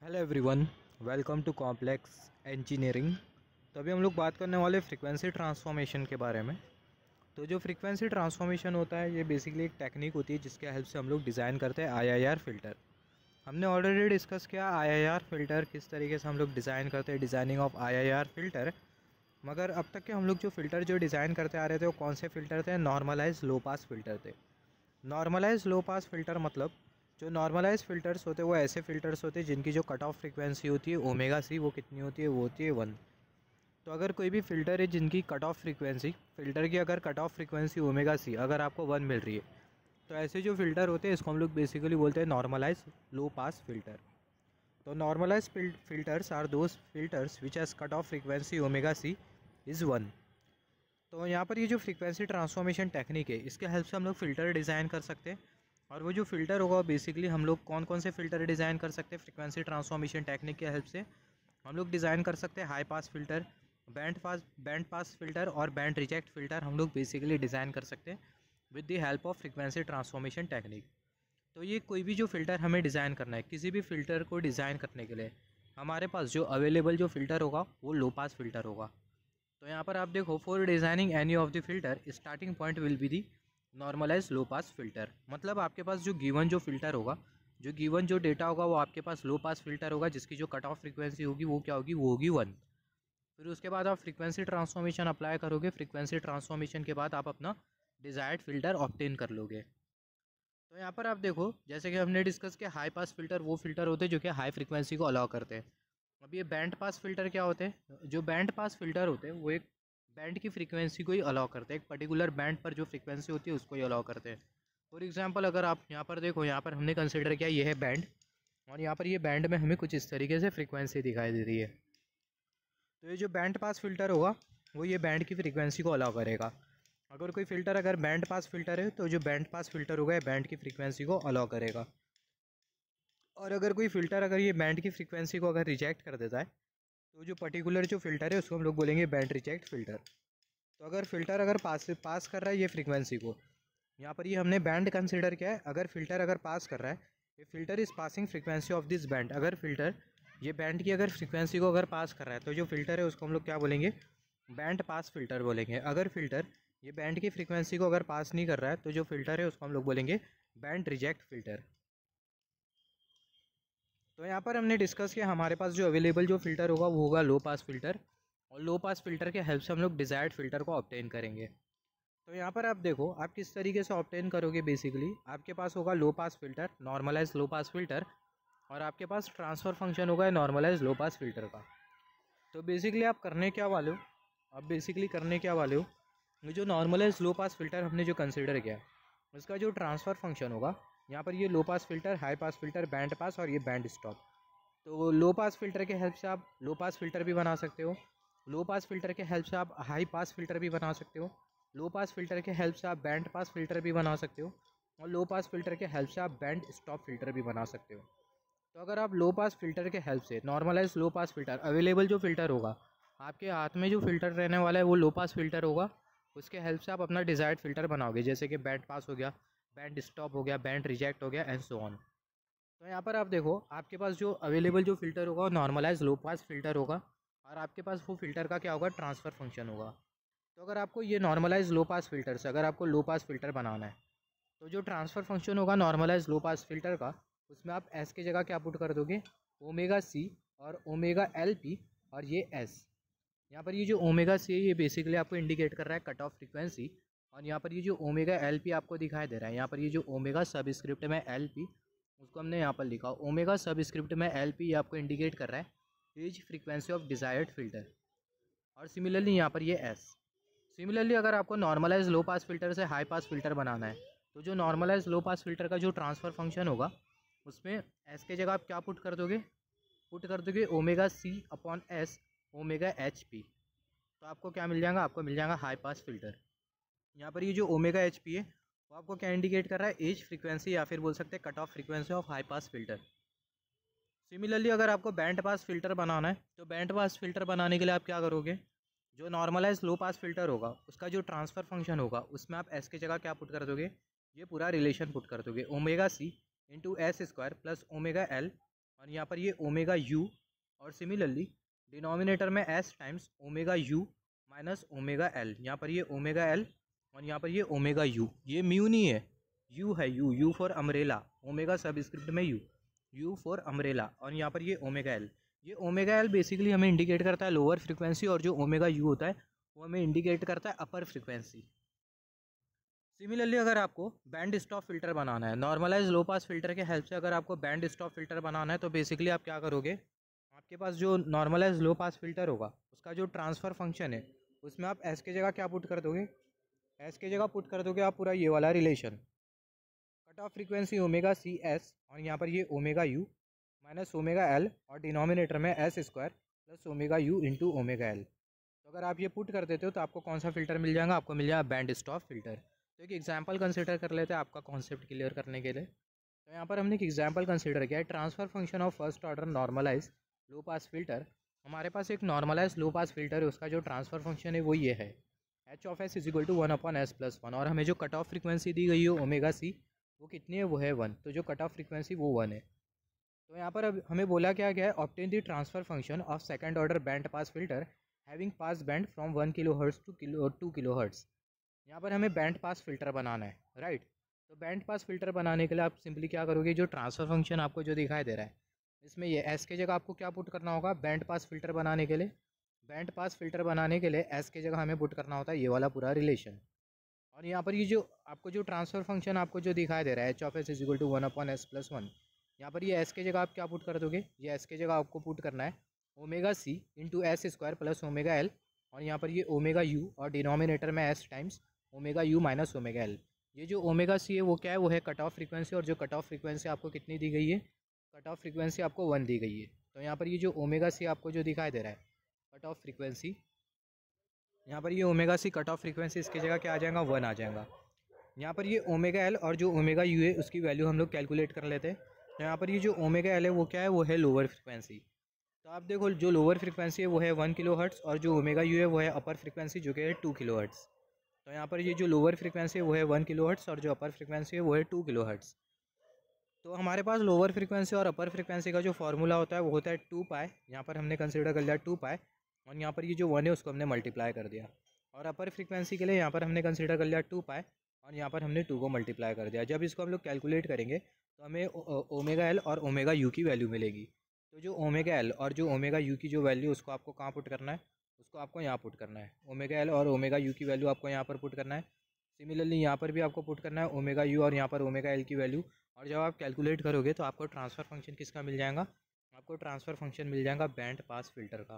Hello everyone, welcome to complex engineering. तो अभी हम लोग बात करने वाले फ्रीक्वेंसी ट्रांसफॉर्मेशन के बारे में। तो जो फ्रीक्वेंसी ट्रांसफॉर्मेशन होता है ये बेसिकली एक टेक्निक होती है जिसके हेल्प से हम लोग डिज़ाइन करते हैं आईआईआर फ़िल्टर। हमने ऑलरेडी डिस्कस किया आईआईआर फ़िल्टर किस तरीके से हम लोग डिज़ाइन करते हैं, डिज़ाइनिंग ऑफ आईआईआर फ़िल्टर। मगर अब तक के हम लोग जो फ़िल्टर जो डिज़ाइन करते आ रहे थे वो कौन से फ़िल्टर थे? नॉर्मलाइज लो पास फ़िल्टर थे। नॉर्मलाइज लो पास फ़िल्टर मतलब जो नॉर्मलाइज फ़िल्टर्स होते हैं वो ऐसे फ़िल्टर्स होते हैं जिनकी जो कट ऑफ फ्रीक्वेंसी होती है ओमेगा सी वो कितनी होती है? वो होती है 1। तो अगर कोई भी फ़िल्टर है जिनकी कट ऑफ फ्रीक्वेंसी फ़िल्टर की अगर cut off frequency omega C अगर आपको 1 मिल रही है तो ऐसे जो फ़िल्टर होते हैं इसको हम लोग बेसिकली बोलते हैं नॉर्मलाइज लो पास फ़िल्टर। तो normalise filters are those filters which has cut off frequency omega C is 1। तो यहाँ पर ये जो फ्रीक्वेंसी ट्रांसफॉर्मेशन टेक्निक है इसके हेल्प से हम लोग फ़िल्टर डिज़ाइन कर सकते हैं। और वो जो फ़िल्टर होगा बेसिकली हम लोग कौन कौन से फ़िल्टर डिज़ाइन कर सकते हैं फ्रीक्वेंसी ट्रांसफॉर्मेशन टेक्निक के हेल्प से? हम लोग डिज़ाइन कर सकते हैं high pass filter, band pass filter और बैंड रिजेक्ट फ़िल्टर हम लोग बेसिकली डिज़ाइन कर सकते हैं with the help of frequency transformation technique. तो ये कोई भी जो फ़िल्टर हमें डिज़ाइन करना है, किसी भी फ़िल्टर को डिज़ाइन करने के लिए हमारे पास जो अवेलेबल जो फ़िल्टर होगा वो लो पास फ़िल्टर होगा। तो यहाँ पर आप देखो, for designing any of the filter starting point will be the normalise low pass filter. मतलब आपके पास जो गिवन जो फ़िल्टर होगा, जो गिवन जो डेटा होगा वो आपके पास लो पास फ़िल्टर होगा जिसकी जो कट ऑफ फ्रीक्वेंसी होगी वो क्या होगी? वो होगी 1। फिर उसके बाद आप फ्रीक्वेंसी ट्रांसफॉर्मेशन अप्लाई करोगे, फ्रीक्वेंसी ट्रांसफॉर्मेशन के बाद आप अपना डिज़ायर्ड फ़िल्टर ऑब्टेन कर लोगे। तो यहाँ पर आप देखो, जैसे कि हमने डिस्कस किया हाई पास फ़िल्टर वो फ़िल्टर होते हैं जो कि हाई फ्रीक्वेंसी को अलाउ करते हैं। अब ये बैंड पास फ़िल्टर क्या होते हैं? जो बैंड पास फ़िल्टर होते हैं वो एक बैंड की फ्रीक्वेंसी को ही अलाउ करते हैं, एक पर्टिकुलर बैंड पर जो फ्रीक्वेंसी होती है उसको ही अलाउ करते हैं। फॉर एग्जांपल अगर आप यहाँ पर देखो, यहाँ पर हमने कंसिडर किया ये है बैंड, और यहाँ पर ये बैंड में हमें कुछ इस तरीके से फ्रीक्वेंसी दिखाई दे रही है। तो ये जो बैंड पास फ़िल्टर होगा वो ये बैंड की फ्रीक्वेंसी को अलाउ करेगा। अगर कोई फ़िल्टर अगर बैंड पास फ़िल्टर है तो जो बैंड पास फ़िल्टर होगा ये बैंड की फ्रीक्वेंसी को अलाउ करेगा। और अगर कोई फ़िल्टर अगर ये बैंड की फ्रीक्वेंसी को अगर रिजेक्ट कर देता है तो जो पर्टिकुलर जो फ़िल्टर है उसको हम लोग बोलेंगे बैंड रिजेक्ट फ़िल्टर। तो अगर फ़िल्टर अगर पास कर रहा है ये फ्रीक्वेंसी को, यहाँ पर ये हमने बैंड कंसिडर किया है। अगर फ़िल्टर अगर पास कर रहा है, ये filter is passing frequency of this band. अगर फ़िल्टर ये बैंड की अगर फ्रीक्वेंसी को अगर पास कर रहा है तो जो फ़िल्टर है उसको हम लोग क्या बोलेंगे? बैंड पास फ़िल्टर बोलेंगे। अगर फ़िल्टर ये बैंड की फ्रीक्वेंसी को अगर पास नहीं कर रहा है तो जो फ़िल्टर है उसको हम लोग बोलेंगे बैंड रिजेक्ट फ़िल्टर। तो यहाँ पर हमने डिस्कस किया हमारे पास जो अवेलेबल जो फ़िल्टर होगा वो होगा लो पास फ़िल्टर, और लो पास फ़िल्टर के हेल्प से हम लोग डिज़ायर्ड फ़िल्टर को ऑब्टेन करेंगे। तो यहाँ पर आप देखो आप किस तरीके से ऑब्टेन करोगे। बेसिकली आपके पास होगा लो pass filter, normalise low pass filter, और आपके पास ट्रांसफ़र फंक्शन होगा नॉर्मलाइज लो पास फ़िल्टर का। तो बेसिकली आप करने क्या वाले हो? आप बेसिकली करने क्या वाले हो? ये जो नॉर्मलाइज लो पास फ़िल्टर हमने जो कंसिडर किया उसका जो ट्रांसफ़र फंक्शन होगा, यहाँ पर ये low pass filter, high pass filter, band pass और ये बैंड स्टॉप। तो लो पास फ़िल्टर के हेल्प से आप लो पास फ़िल्टर भी बना सकते हो, लो पास फ़िल्टर के हेल्प से आप हाई पास फ़िल्टर भी बना सकते हो, लो पास फ़िल्टर के हेल्प से आप बैंड पास फ़िल्टर भी बना सकते हो, और लो पास फ़िल्टर के हेल्प से आप बैंड स्टॉप फ़िल्टर भी बना सकते हो। तो अगर आप लो पास फ़िल्टर के हेल्प से normalise low pass filter available जो फ़िल्टर होगा, आपके हाथ में जो फ़िल्टर रहने वाला है वो लो पास फ़िल्टर होगा, उसके हेल्प से आप अपना डिज़ायर्ड फ़िल्टर बनाओगे, जैसे कि बैंड पास हो गया, बैंड स्टॉप हो गया, बैंड रिजेक्ट हो गया, एंड सो ऑन। तो यहाँ पर आप देखो आपके पास जो अवेलेबल जो फ़िल्टर होगा वो नॉर्मलाइज लो पास फ़िल्टर होगा, और आपके पास वो फ़िल्टर का क्या होगा? ट्रांसफ़र फंक्शन होगा। तो अगर आपको ये नॉर्मलाइज लो पास फ़िल्टर से अगर आपको लो पास फ़िल्टर बनाना है तो जो ट्रांसफ़र फंक्शन होगा नॉर्मलाइज लो पास फ़िल्टर का, उसमें आप एस की जगह क्या पुट कर दोगे? ओमेगा सी और ओमेगा एल पी और ये एस। यहाँ पर ये जो ओमेगा सी है ये बेसिकली आपको इंडिकेट कर रहा है कट ऑफ फ्रीक्वेंसी, और यहाँ पर ये जो ओमेगा एल पी आपको दिखाई दे रहा है, यहाँ पर ये जो ओमेगा सब स्क्रिप्ट में एल पी उसको हमने यहाँ पर लिखा ओमेगा सब स्क्रिप्ट में एल पी, आपको इंडिकेट कर रहा है as frequency of desired filter. और सिमिलरली यहाँ पर ये एस। सिमिलरली अगर आपको नॉर्मलाइज लो पास फ़िल्टर से हाई पास फ़िल्टर बनाना है तो जो नॉर्मलाइज लो पास फ़िल्टर का जो ट्रांसफ़र फंक्शन होगा उसमें एस के जगह आप क्या पुट कर दोगे? पुट कर दोगे omega C upon S omega H P. तो आपको क्या मिल जाएगा? आपको मिल जाएगा हाई पास फ़िल्टर। यहाँ पर ये जो ओमेगा एच पी है वो आपको क्या इंडिकेट कर रहा है? एज फ्रीक्वेंसी, या फिर बोल सकते हैं cut off frequency of high pass filter. Similarly अगर आपको बैंड पास फ़िल्टर बनाना है तो बैंड पास फ़िल्टर बनाने के लिए आप क्या करोगे? जो नॉर्मलाइज लो पास फ़िल्टर होगा उसका जो ट्रांसफ़र फंक्शन होगा उसमें आप एस की जगह क्या पुट कर दोगे? ये पूरा रिलेशन पुट कर दोगे omega C into S square plus omega L और यहाँ पर ये ओमेगा यू, और सिमिलरली डिनोमिनेटर में S times omega U minus omega L. यहाँ पर ये ओमेगा एल और यहाँ पर ये ओमेगा यू, ये म्यू नहीं है, यू है, you for umbrella, omega subscript में यू फॉर अम्ब्रेला, और यहाँ पर ये ओमेगा एल। ये ओमेगा एल बेसिकली हमें इंडिकेट करता है लोअर फ्रिक्वेंसी, और जो ओमेगा यू होता है वो हमें इंडिकेट करता है अपर फ्रिक्वेंसी। सिमिलरली अगर आपको बैंड स्टॉप फिल्टर बनाना है, नॉर्मलाइज लो पास फिल्टर के हेल्प से अगर आपको बैंड स्टॉप फिल्टर बनाना है, तो बेसिकली आप क्या करोगे, आपके पास जो नॉर्मलाइज लो पास फिल्टर होगा उसका जो ट्रांसफ़र फंक्शन है उसमें आप एस की जगह क्या पुट कर दोगे, एस की जगह पुट कर दोगे आप पूरा ये वाला relation, cut off frequency omega C S, और यहाँ पर ये omega U minus omega L, और डिनोमिनेटर में S square plus omega U into omega L. तो अगर आप ये पुट कर देते हो तो आपको कौन सा फिल्टर मिल जाएगा, आपको मिल जाएगा बैंड स्टॉप फिल्टर। तो एक एग्जांपल कंसीडर कर लेते हैं आपका कॉन्सेप्ट क्लियर करने के लिए। तो यहाँ पर हमने एक एग्जांपल कंसीडर किया है, transfer function of first order normalise low pass filter. हमारे पास एक नॉर्मलाइज लो पास फिल्टर है, उसका जो ट्रांसफ़र फंक्शन है वो ये है H of S is equal to 1/s+1, और हमें जो कट ऑफ फ्रीक्वेंसी दी गई है ओमेगा सी वो कितनी है, वो है 1, तो जो कट ऑफ फ्रीक्वेंसी वो 1 है। तो यहाँ पर अब हमें बोला क्या गया है, obtain the transfer function of second order band pass filter having pass band from 1 kHz to 2 kHz। यहाँ पर हमें बैंड पास फिल्टर बनाना है, राइट। तो बैंड पास फिल्टर बनाने के लिए आप सिंपली क्या करोगे, जो ट्रांसफ़र फंक्शन आपको जो दिखाई दे रहा है इसमें ये एस की जगह आपको क्या पुट करना होगा, बैंड पास फिल्टर बनाने के लिए, बैंड पास फिल्टर बनाने के लिए एस की जगह हमें पुट करना होता है ये वाला पूरा रिलेशन। और यहाँ पर ये जो आपको जो ट्रांसफ़र फंक्शन आपको जो दिखाई दे रहा है H of S is equal to 1/s+1, यहाँ पर ये एस की जगह आप क्या पुट कर दोगे, ये एस की जगह आपको पुट करना है omega C into S square plus omega L, और यहाँ पर ये ओमेगा यू और डिनोमिनेटर में S times omega U minus omega L. ये जो ओमेगा सी है वो क्या है, वो है कट ऑफ फ्रीक्वेंसी, और जो कट ऑफ फ्रीक्वेंसी आपको कितनी दी गई है, कट ऑफ फ्रीक्वेंसी आपको 1 दी गई है। तो यहाँ पर ये जो ओमेगा सी आपको जो दिखाई दे रहा है कट ऑफ फ्रीक्वेंसी, यहाँ पर ये omega C cut off frequency इसकी जगह क्या आ जाएगा, 1 आ जाएगा। यहाँ पर ये ओमेगा एल और जो ओमेगा यू है उसकी वैल्यू हम लोग कैलकुलेट कर लेते हैं। तो यहाँ पर ये जो ओमेगा एल है वो क्या है, वो है लोअर फ्रिक्वेंसी। तो आप देखो जो लोअर फ्रिक्वेंसी है वो है 1 kHz, और जो ओमेगा यू है वो है अपर फ्रिक्वेंसी जो कि है 2 kHz। तो यहाँ पर ये जो लोअर फ्रिक्वेंसी है वो है 1 kHz, और जो अपर फ्रिक्वेंसी है वो है 2 kHz। तो हमारे पास लोअर फ्रिक्वेंसी और अपर फ्रिक्वेंसी का जो फार्मूला होता है वो होता है 2π, यहाँ पर हमने कंसिडर कर लिया 2π, और यहाँ पर ये जो 1 है उसको हमने मल्टीप्लाई कर दिया। और अपर फ्रिक्वेंसी के लिए यहाँ पर हमने कंसिडर कर लिया 2π, और यहाँ पर हमने 2 को मल्टीप्लाई कर दिया। जब इसको हम लोग कैलकुलेट करेंगे तो हमें ओमेगा एल और ओमेगा यू की वैल्यू मिलेगी। तो जो ओमेगा एल और जो ओमेगा यू की जो वैल्यू उसको आपको कहाँ पुट करना है, उसको आपको यहाँ पुट करना है। ओमेगा एल और ओमेगा यू की वैल्यू आपको यहाँ पर पुट करना है। सिमिलरली यहाँ पर भी आपको पुट करना है ओमेगा यू और यहाँ पर ओमेगा एल की वैल्यू। और जब आप कैलकुलेट करोगे तो आपको ट्रांसफ़र फंक्शन किसका मिल जाएगा, आपको ट्रांसफ़र फंक्शन मिल जाएगा बैंड पास फिल्टर का।